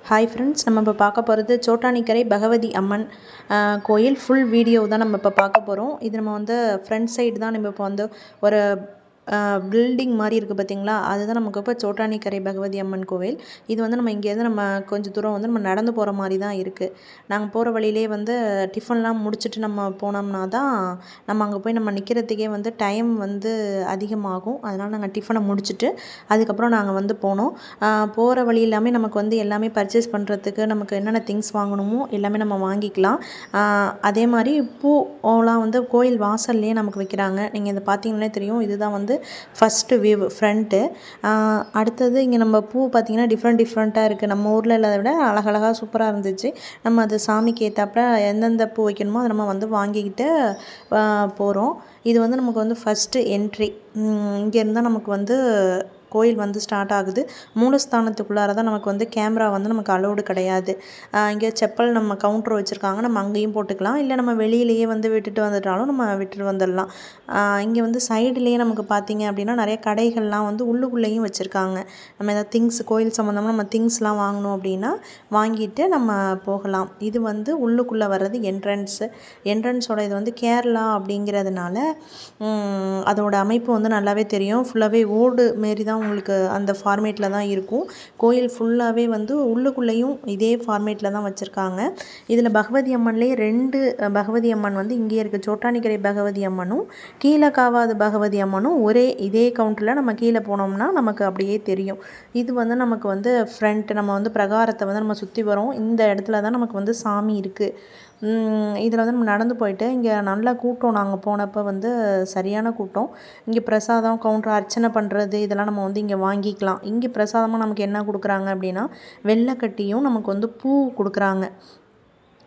Hi friends, நம்ம இப்போ பார்க்க போகிறது சோட்டானிக்கரை பகவதி அம்மன் கோயில் ஃபுல் வீடியோ தான் நம்ம இப்போ பார்க்க போகிறோம். இது நம்ம வந்து ஃப்ரண்ட் சைடு தான் நம்ம இப்போ வந்து ஒரு பில்டிங் மாதிரி இருக்குது பார்த்தீங்களா, அதுதான் நமக்கு இப்போ சோட்டானிக்கரை பகவதி அம்மன் கோவில். இது வந்து நம்ம இங்கேருந்து நம்ம கொஞ்சம் தூரம் வந்து நம்ம நடந்து போகிற மாதிரி தான் இருக்குது. நாங்கள் போகிற வழியிலே வந்து டிஃபன்லாம் முடிச்சுட்டு நம்ம போனோம்னா தான் நம்ம அங்கே போய் நம்ம நிற்கிறதுக்கே வந்து டைம் வந்து அதிகமாகும். அதனால் நாங்கள் டிஃபனை முடிச்சுட்டு அதுக்கப்புறம் நாங்கள் வந்து போனோம். போகிற வழி எல்லாமே நமக்கு வந்து எல்லாமே பர்ச்சேஸ் பண்ணுறதுக்கு நமக்கு என்னென்ன திங்ஸ் வாங்கணுமோ எல்லாமே நம்ம வாங்கிக்கலாம். அதே மாதிரி பூலாம் வந்து கோயில் வாசல்லையே நமக்கு வைக்கிறாங்க. நீங்கள் இதை பார்த்தீங்கன்னாலே தெரியும். இதுதான் வந்து ஃபஸ்ட்டு வியூ ஃப்ரண்ட்டு. அடுத்தது இங்கே நம்ம பூ பார்த்திங்கன்னா டிஃப்ரெண்ட்டாக இருக்குது. நம்ம ஊரில் இல்லாத விட அழகழகாக சூப்பராக இருந்துச்சு. நம்ம அது சாமிக்கு ஏற்றாப்புல எந்தெந்த பூ வைக்கணுமோ அதை நம்ம வந்து வாங்கிக்கிட்டு போகிறோம். இது வந்து நமக்கு வந்து ஃபஸ்ட்டு என்ட்ரி. இங்கேருந்து தான் நமக்கு வந்து கோயில் வந்து ஸ்டார்ட் ஆகுது. மூலஸ்தானத்துக்குள்ளார தான் நமக்கு வந்து கேமரா வந்து நமக்கு அலோடு கிடையாது. இங்கே செப்பல் நம்ம கவுண்டர் வச்சுருக்காங்க, நம்ம அங்கேயும் போட்டுக்கலாம். இல்லை நம்ம வெளியிலேயே வந்து விட்டுட்டு வந்துட்டாலும் நம்ம விட்டுட்டு வந்துடலாம். இங்கே வந்து சைடுலேயே நமக்கு பார்த்திங்க அப்படின்னா நிறைய கடைகள்லாம் வந்து உள்ளுக்குள்ளேயும் வச்சுருக்காங்க. நம்ம ஏதாவது திங்ஸ் கோயில் சம்மந்தமாக நம்ம திங்ஸ்லாம் வாங்கணும் அப்படின்னா வாங்கிட்டு நம்ம போகலாம். இது வந்து உள்ளுக்குள்ளே வர்றது என்ட்ரன்ஸோட இது வந்து கேரளா அப்படிங்கிறதுனால அதோட அமைப்பு வந்து நல்லாவே தெரியும். ஃபுல்லாகவே ஓடு மாரி தான் உங்களுக்கு அந்த ஃபார்மேட்டில் தான் இருக்கும். கோயில் ஃபுல்லாகவே வந்து உள்ளுக்குள்ளேயும் இதே ஃபார்மேட்டில் தான் வச்சுருக்காங்க. இதில் பகவதி அம்மன்லேயே 2 பகவதி அம்மன் வந்து இங்கே இருக்குது. சோட்டானிக்கரை பகவதி அம்மனும் கீழக்காவாது பகவதி அம்மனும் இதே கவுண்டரில் நம்ம கீழே போனோம்னா நமக்கு அப்படியே தெரியும். இது வந்து நமக்கு வந்து ஃப்ரண்ட் நம்ம வந்து பிரகாரத்தை வந்து நம்ம சுற்றி வரோம். இந்த இடத்துல தான் நமக்கு வந்து சாமி இருக்குது. இதில் வந்து நம்ம நடந்து போயிட்டு இங்கே நல்ல கூட்டம். நாங்கள் போனப்போ வந்து சரியான கூட்டம். இங்கே பிரசாதம் கவுண்டர் அர்ச்சனை பண்ணுறது இதெல்லாம் நம்ம வந்து இங்கே வாங்கிக்கலாம். இங்கே பிரசாதமாக நமக்கு என்ன கொடுக்குறாங்க அப்படின்னா வெள்ளைக்கட்டியும் நமக்கு வந்து பூ கொடுக்குறாங்க.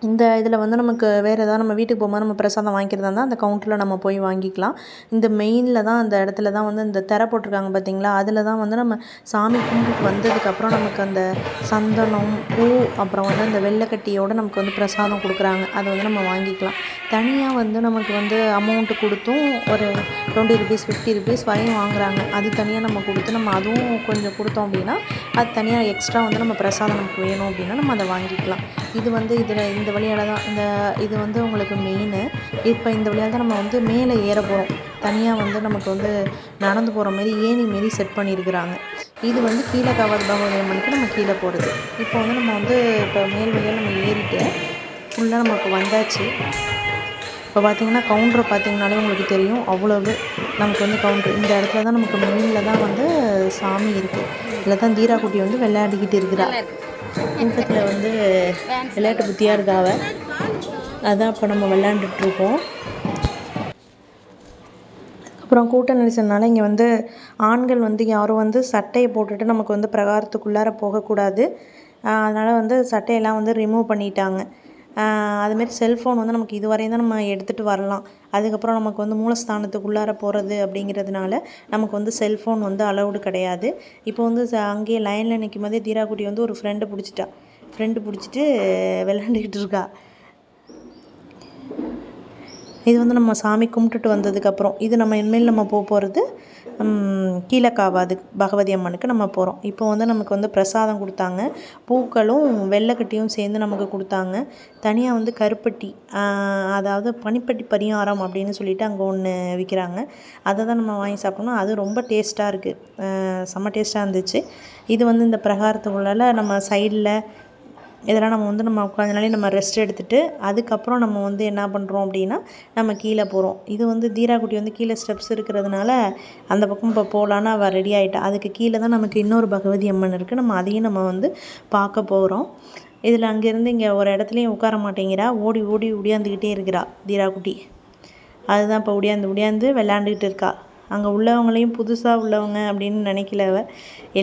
இந்த இதில் வந்து நமக்கு வேறு ஏதாவது நம்ம வீட்டுக்கு போகும்போது நம்ம பிரசாதம் வாங்கிக்கிறதா இருந்தால் அந்த கவுண்டரில் நம்ம போய் வாங்கிக்கலாம். இந்த மெயினில் தான் அந்த இடத்துல தான் வந்து இந்த திரை போட்டிருக்காங்க பார்த்தீங்களா, அதில் தான் வந்து நம்ம சாமி கும்பிட்டு வந்ததுக்கப்புறம் நமக்கு அந்த சந்தனம் பூ அப்புறம் வந்து அந்த வெள்ளைக்கட்டியோடு நமக்கு வந்து பிரசாதம் கொடுக்குறாங்க. அதை வந்து நம்ம வாங்கிக்கலாம். தனியாக வந்து நமக்கு வந்து அமௌண்ட்டு கொடுத்தும் ஒரு 20 ருபீஸ் 50 ருபீஸ் வரையும் வாங்குறாங்க. அது தனியாக நம்ம கொடுத்து நம்ம அதுவும் கொஞ்சம் கொடுத்தோம் அப்படின்னா அது தனியாக எக்ஸ்ட்ரா வந்து நம்ம பிரசாதம் நமக்கு வேணும் அப்படின்னா நம்ம அதை வாங்கிக்கலாம். இது வந்து இந்த வழியால் தான் இது வந்து உங்களுக்கு மெயின். இப்போ இந்த வழியால் தான் நம்ம வந்து மேலே ஏற போகிறோம். தனியாக வந்து நமக்கு வந்து நடந்து போகிற மாரி ஏணி மாரி செட் பண்ணியிருக்கிறாங்க. இது வந்து கீழக்காவாது பகவதி அம்மனுக்கு நம்ம கீழே போகிறது. இப்போ வந்து நம்ம வந்து இப்போ மேல் வழியாக நம்ம ஏறிட்டு ஃபுல்லாக நமக்கு வந்தாச்சு. இப்போ பார்த்திங்கன்னா கவுண்டரை பார்த்திங்கனாலே உங்களுக்கு தெரியும். அவ்வளவு நமக்கு வந்து கவுண்டர் இந்த இடத்துல தான் நமக்கு மெயினில் தான் வந்து சாமி இருக்குது. இதில் தான் தீராக்குட்டி வந்து விளையாடிக்கிட்டு இருக்கிறாள். கூட்டத்தில் வந்து விளையாட்டு புத்தியாக இருக்காவ. அதான் இப்போ நம்ம விளையாண்டுட்ருக்கோம். அப்புறம் கூட்டம் நெரிசல்னால இங்கே வந்து ஆண்கள் வந்து யாரும் வந்து சட்டையை போட்டுட்டு நமக்கு வந்து பிரகாரத்துக்குள்ளார போகக்கூடாது. அதனால் வந்து சட்டையெல்லாம் வந்து ரிமூவ் பண்ணிட்டாங்க. அதுமாரி செல்ஃபோன் வந்து நமக்கு இதுவரையும் தான் நம்ம எடுத்துகிட்டு வரலாம். அதுக்கப்புறம் நமக்கு வந்து மூலஸ்தானத்துக்குள்ளார போகிறது அப்படிங்கிறதுனால நமக்கு வந்து செல்ஃபோன் வந்து அலௌடு கிடையாது. இப்போ வந்து அங்கேயே லைனில் நிற்கும் போதே தீராக்குட்டி வந்து ஒரு ஃப்ரெண்டு பிடிச்சிட்டு விளையாண்டுக்கிட்டு இருக்கா. இது வந்து நம்ம சாமி கும்பிட்டுட்டு வந்ததுக்கப்புறம் இது நம்ம இனிமேல் நம்ம போகிறது கீழக்காவாது பகவதி அம்மனுக்கு நம்ம போகிறோம். இப்போ வந்து நமக்கு வந்து பிரசாதம் கொடுத்தாங்க. பூக்களும் வெள்ளைக்கட்டியும் சேர்ந்து நமக்கு கொடுத்தாங்க. தனியாக வந்து கருப்பட்டி, அதாவது பனிப்பட்டி பரிகாரம் அப்படின்னு சொல்லிட்டு அங்கே ஒன்று விற்கிறாங்க. அதை தான் நம்ம வாங்கி சாப்பிட்டோம்னா அது ரொம்ப டேஸ்ட்டாக இருக்குது. செம்ம டேஸ்ட்டாக இருந்துச்சு. இது வந்து இந்த பிரகாரத்துக்குள்ளால நம்ம சைடில் இதெல்லாம் நம்ம வந்து நம்ம கொஞ்ச நாளே நம்ம ரெஸ்ட் எடுத்துகிட்டு அதுக்கப்புறம் நம்ம வந்து என்ன பண்ணுறோம் அப்படின்னா நம்ம கீழே போகிறோம். இது வந்து தீராக்குட்டி வந்து கீழே ஸ்டெப்ஸ் இருக்கிறதுனால அந்த பக்கம் இப்போ போகலான்னு அவள் ரெடி ஆகிட்டா. அதுக்கு கீழே தான் நமக்கு இன்னொரு பகவதி அம்மன் இருக்குது. நம்ம அதையும் நம்ம வந்து பார்க்க போகிறோம். இதில் அங்கேருந்து இங்கே ஒரு இடத்துலையும் உட்கார மாட்டேங்கிறா. ஓடி ஒடியாந்துக்கிட்டே இருக்கிறா தீராக்குட்டி. அதுதான் இப்போ ஒடியாந்து விளையாண்டுக்கிட்டு இருக்கா. அங்கே உள்ளவங்களையும் புதுசாக உள்ளவங்க அப்படின்னு நினைக்கல.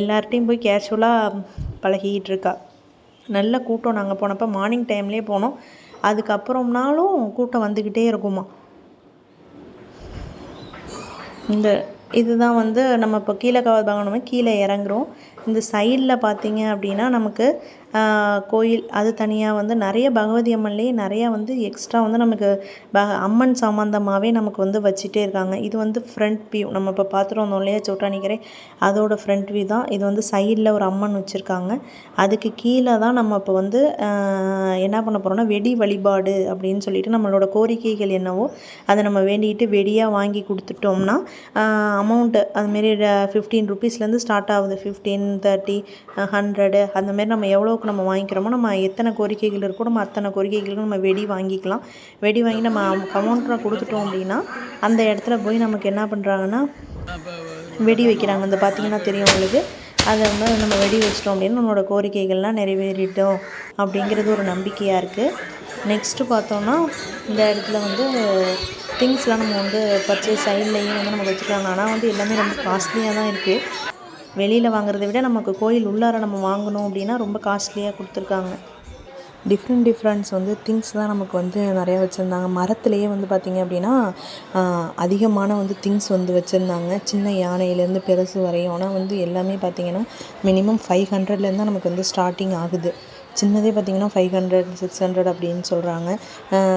எல்லார்ட்டையும் போய் கேஷுவலாக பழகிக்கிட்டு இருக்கா. நல்ல கூட்டம். நாங்கள் போனப்போ மார்னிங் டைம்லேயே போனோம். அதுக்கப்புறம்னாலும் கூட்டம் வந்துக்கிட்டே இருக்குமா. இதுதான் வந்து நம்ம இப்போ கீழக்காவாது கீழே இறங்குறோம். இந்த சைடில் பார்த்திங்க அப்படின்னா நமக்கு கோயில் அது தனியாக வந்து நிறைய பகவதி அம்மன்லேயே நிறையா வந்து எக்ஸ்ட்ரா வந்து நமக்கு அம்மன் சம்மந்தமாகவே நமக்கு வந்து வச்சுட்டே இருக்காங்க. இது வந்து ஃப்ரண்ட் வியூ, நம்ம இப்போ பார்த்துட்டு வந்தோம் இல்லையா சோட்டானிக்கரை, அதோட ஃப்ரண்ட் வியூ தான் இது. வந்து சைடில் ஒரு அம்மன் வச்சுருக்காங்க. அதுக்கு கீழே தான் நம்ம இப்போ வந்து என்ன பண்ண போகிறோம்னா வெடி வழிபாடு அப்படின்னு சொல்லிட்டு நம்மளோட கோரிக்கைகள் என்னவோ அதை நம்ம வேண்டிகிட்டு வெடியாக வாங்கி கொடுத்துட்டோம்னா அமௌண்ட்டு அதுமாரி 15 ருபீஸ்லேருந்து ஸ்டார்ட் ஆகுது. 15, 30, 100 அந்தமாரி நம்ம எவ்வளோக்கு நம்ம வாங்கிக்கிறோமோ, நம்ம எத்தனை கோரிக்கைகள் இருக்கோ நம்ம அத்தனை கோரிக்கைகளுக்கும் நம்ம வெடி வாங்கிக்கலாம். வெடி வாங்கி நம்ம அமௌண்ட்டை கொடுத்துட்டோம் அப்படின்னா அந்த இடத்துல போய் நமக்கு என்ன பண்ணுறாங்கன்னா வெடி வைக்கிறாங்க. அந்த பார்த்திங்கன்னா தெரியும் உங்களுக்கு. அதை வந்து நம்ம வெடி வச்சிட்டோம் அப்படின்னு நம்மளோட கோரிக்கைகள்லாம் நிறைவேறிட்டோம் அப்படிங்கிறது ஒரு நம்பிக்கையாக இருக்குது. நெக்ஸ்ட்டு பார்த்தோன்னா இந்த இடத்துல வந்து திங்ஸ்லாம் நம்ம வந்து பர்ச்சேஸ் சைட்லேயும் வந்து நமக்கு வச்சுருக்காங்க. ஆனால் வந்து எல்லாமே ரொம்ப காஸ்ட்லியாக தான் இருக்குது. வெளியில் வாங்குறதை விட நமக்கு கோயில் உள்ளார நம்ம வாங்கணும் அப்படின்னா ரொம்ப காஸ்ட்லியாக கொடுத்துருக்காங்க. டிஃப்ரெண்ட்ஸ் வந்து திங்ஸ் தான் நமக்கு வந்து நிறையா வச்சுருந்தாங்க. மரத்துலேயே வந்து பார்த்திங்க அப்படின்னா அதிகமான வந்து திங்ஸ் வந்து வச்சுருந்தாங்க. சின்ன யானையிலேருந்து பெருசு வரையும். ஆனால் வந்து எல்லாமே பார்த்திங்கன்னா மினிமம் 500லேருந்து தான் நமக்கு வந்து ஸ்டார்டிங் ஆகுது. சின்னதே பார்த்திங்கன்னா 500, 600 அப்படின்னு சொல்கிறாங்க.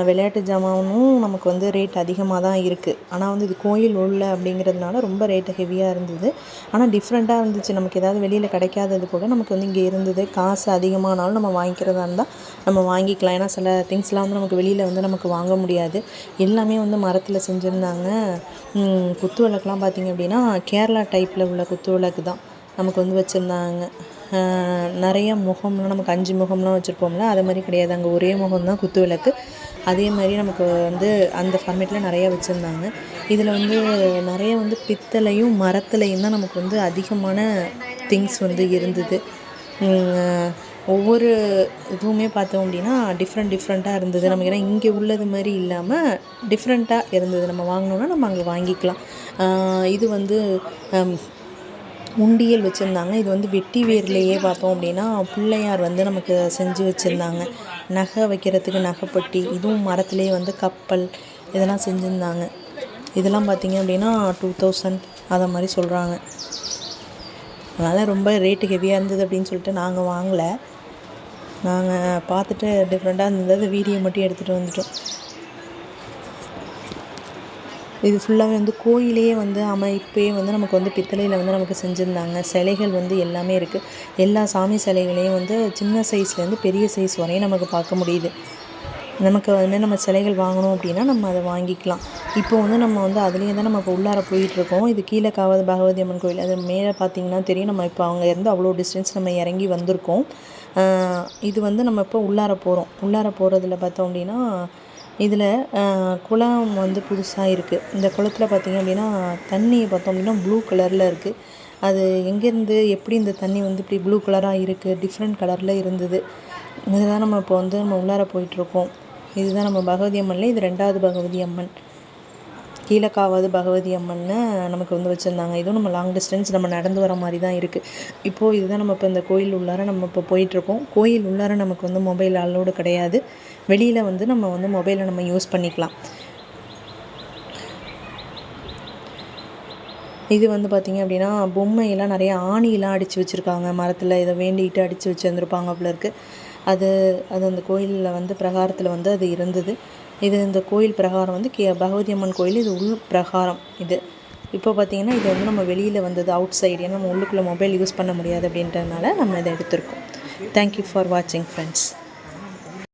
விளையாட்டு ஜாமானும் நமக்கு வந்து ரேட் அதிகமாக தான் இருக்குது. ஆனால் வந்து இது கோயில் உள்ள அப்படிங்கிறதுனால ரொம்ப ரேட்டு ஹெவியாக இருந்தது. ஆனால் டிஃப்ரெண்ட்டாக இருந்துச்சு. நமக்கு ஏதாவது வெளியில் கிடைக்காதது கூட நமக்கு வந்து இங்கே இருந்தது. காசு அதிகமானாலும் நம்ம வாங்கிக்கிறதா இருந்தால் நம்ம வாங்கிக்கலாம். ஏன்னா சில திங்ஸ்லாம் வந்து நமக்கு வெளியில் வந்து நமக்கு வாங்க முடியாது. எல்லாமே வந்து மரத்தில் செஞ்சுருந்தாங்க. குத்து விளக்குலாம் பார்த்திங்க அப்படின்னா கேரளா டைப்பில் உள்ள குத்து விளக்கு தான் நமக்கு வந்து வச்சுருந்தாங்க. நிறைய முகம்லாம் நமக்கு 5 முகம்லாம் வச்சுருப்போம்ல, அது மாதிரி கிடையாது. அங்கே ஒரே முகம் தான் குத்து விளக்கு. அதே மாதிரி நமக்கு வந்து அந்த ஃபார்மேட்டில் நிறையா வச்சுருந்தாங்க. இதில் வந்து நிறைய வந்து பித்தளையும் மரத்துலையும் தான் நமக்கு வந்து அதிகமான திங்ஸ் வந்து இருந்தது. ஒவ்வொரு இதுவுமே பார்த்தோம் அப்படின்னா டிஃப்ரெண்ட்டாக இருந்தது நமக்கு. ஏன்னா இங்கே உள்ளது மாதிரி இல்லாமல் டிஃப்ரெண்ட்டாக இருந்தது. நம்ம வாங்கினோன்னா நம்ம அங்கே வாங்கிக்கலாம். இது வந்து உண்டியல் வச்சுருந்தாங்க. இது வந்து வெட்டி வேர்லேயே பார்த்தோம் அப்படின்னா பிள்ளையார் வந்து நமக்கு செஞ்சு வச்சுருந்தாங்க. நகை வைக்கிறதுக்கு நகைப்பட்டி, இதுவும் மரத்துலேயே வந்து கப்பல் இதெல்லாம் செஞ்சுருந்தாங்க. இதெல்லாம் பார்த்திங்க அப்படின்னா 2000 அதை மாதிரி சொல்கிறாங்க. அதனால் ரொம்ப ரேட்டு ஹெவியாக இருந்தது அப்படின்னு சொல்லிட்டு நாங்கள் வாங்கலை. நாங்கள் பார்த்துட்டு டிஃப்ரெண்ட்டாக இருந்தது வீடியோ மட்டும் எடுத்துகிட்டு வந்துட்டோம். இது ஃபுல்லாகவே வந்து கோயிலையே வந்து அமைப்பே வந்து நமக்கு வந்து பித்தளையில் வந்து நமக்கு செஞ்சுருந்தாங்க. சிலைகள் வந்து எல்லாமே இருக்குது. எல்லா சாமி சிலைகளையும் வந்து சின்ன சைஸ்லேருந்து பெரிய சைஸ் வரையும் நமக்கு பார்க்க முடியுது. நமக்கு அதுமாதிரி நம்ம சிலைகள் வாங்கணும் அப்படின்னா நம்ம அதை வாங்கிக்கலாம். இப்போ வந்து நம்ம வந்து அதுலேயே தான் நம்ம இப்போ உள்ளார போயிட்டுருக்கோம். இது கீழக்காவது பகவதி அம்மன் கோயில். அது மேலே பார்த்திங்கன்னா தெரியும். நம்ம இப்போ அங்கே இருந்து அவ்வளோ டிஸ்டன்ஸ் நம்ம இறங்கி வந்திருக்கோம். இது வந்து நம்ம இப்போ உள்ளார போகிறோம். உள்ளார போகிறதுல பார்த்தோம் அப்படின்னா இதில் குளம் வந்து புதுசாக இருக்குது. இந்த குளத்தில் பார்த்திங்க அப்படின்னா தண்ணியை பார்த்தோம் அப்படின்னா ப்ளூ கலரில் இருக்குது. அது எங்கேருந்து எப்படி இந்த தண்ணி வந்து இப்படி ப்ளூ கலராக இருக்குது, டிஃப்ரெண்ட் கலரில் இருந்தது. இதுதான் நம்ம இப்போ வந்து நம்ம உள்ளார போயிட்டுருக்கோம். இதுதான் நம்ம பகவதி அம்மனில் இது 2வது பகவதி அம்மன். கீழக்காவது பகவதி அம்மன்னு நமக்கு வந்து வச்சுருந்தாங்க. இதுவும் நம்ம லாங் டிஸ்டன்ஸ் நம்ம நடந்து வர மாதிரி தான் இருக்குது. இப்போது இதுதான் நம்ம இப்போ இந்த கோயில் உள்ளார நம்ம இப்போ போயிட்டுருக்கோம். கோயில் உள்ளார நமக்கு வந்து மொபைல் அலோடு கிடையாது. வெளியில் வந்து நம்ம வந்து மொபைலை நம்ம யூஸ் பண்ணிக்கலாம். இது வந்து பார்த்திங்க அப்படின்னா பொம்மையெல்லாம் நிறைய ஆணியெல்லாம் அடித்து வச்சுருக்காங்க. மரத்தில் இதை வேண்டிகிட்டு அடித்து வச்சுருந்துருப்பாங்க போல இருக்குது. அது அந்த கோயிலில் வந்து பிரகாரத்தில் வந்து அது இருந்தது. இது இந்த கோயில் பிரகாரம் வந்து பகவதி அம்மன் கோயில். இது உள் பிரகாரம். இது இப்போ பார்த்திங்கன்னா இது வந்து நம்ம வெளியில் வந்தது அவுட் சைடு. ஏன்னா நம்ம உள்ளுக்குள்ளே மொபைல் யூஸ் பண்ண முடியாது அப்படின்றதுனால நம்ம இதை எடுத்திருக்கோம். தேங்க்யூ ஃபார் வாட்சிங் ஃப்ரெண்ட்ஸ்.